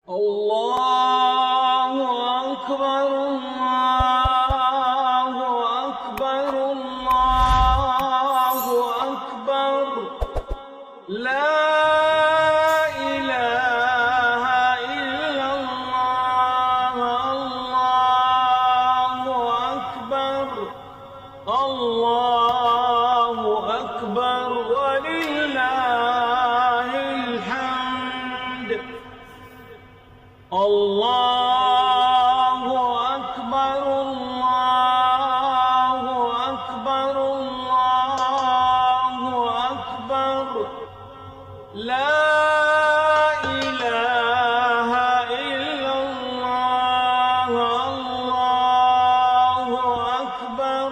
الله أكبر الله أكبر الله أكبر لا إله إلا الله الله أكبر الله أكبر ولله الحمد الله أكبر الله أكبر الله أكبر لا إله إلا الله الله أكبر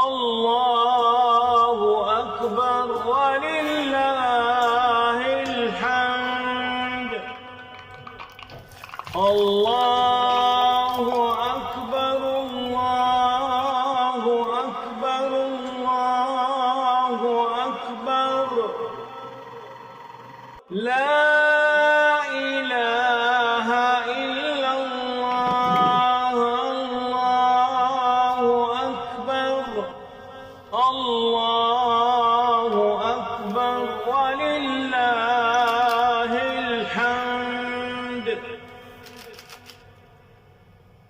الله أكبر ولله الحمد الله أكبر الله أكبر الله أكبر لا إله إلا الله الله أكبر الله أكبر ولله الحمد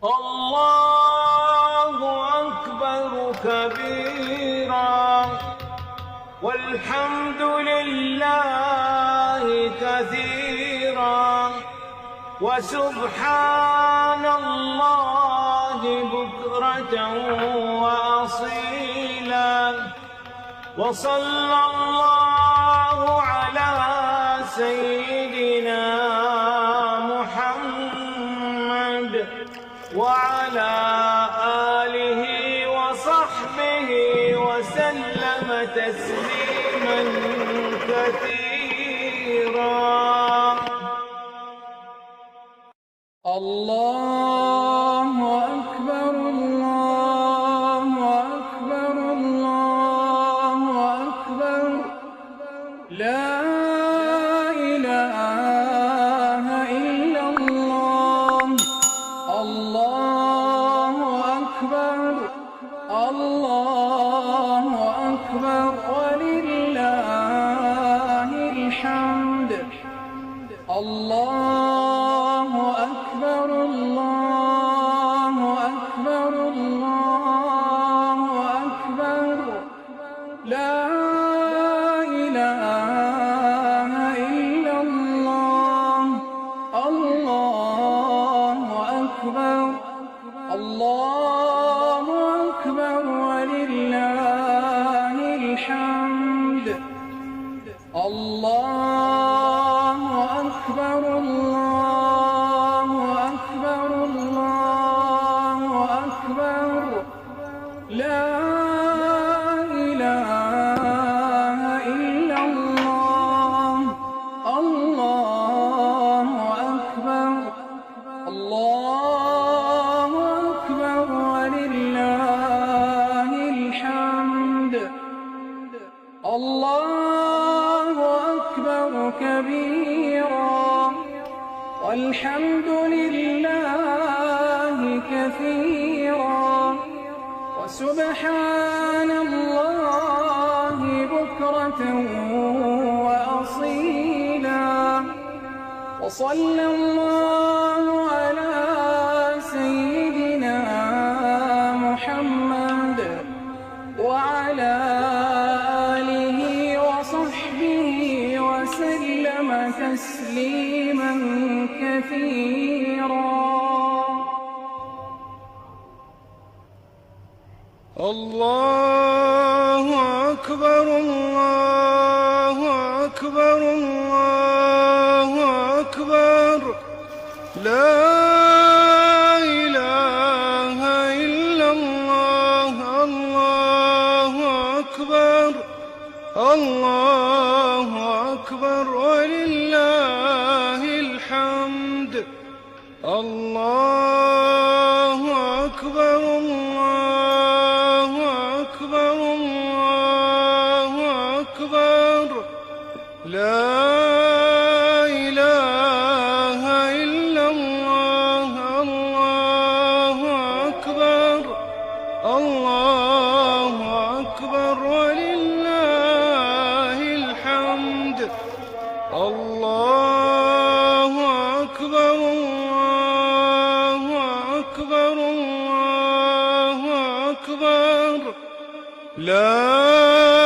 الله أكبر كبيرا والحمد لله كثيرا وسبحان الله بكرة وأصيلا وصلى الله على سيدنا محمد وعلى آله وصحبه وسلم تسليما كثيرا. الله أكبر الله أكبر الله أكبر لا إله إلا الله الله أكبر الله أكبر ولله الحمد الله أكبر الله أكبر الله أكبر لا إله إلا الله الله أكبر الله أكبر ولله الحمد الله أكبر الله أكبر الله أكبر لا إله إلا الله الله أكبر الله أكبر ولله الحمد الله أكبر كبيرا والحمد لله كثيرا وسبحان الله بكرة وأصيلا وصلى الله على سيدنا محمد وعلى آله وصحبه وسلم تسليما كثيرا. الله أكبر الله أكبر الله أكبر لا إله إلا الله الله أكبر الله أكبر ولله الحمد الله أكبر الله أكبر الله أكبر لا إله لا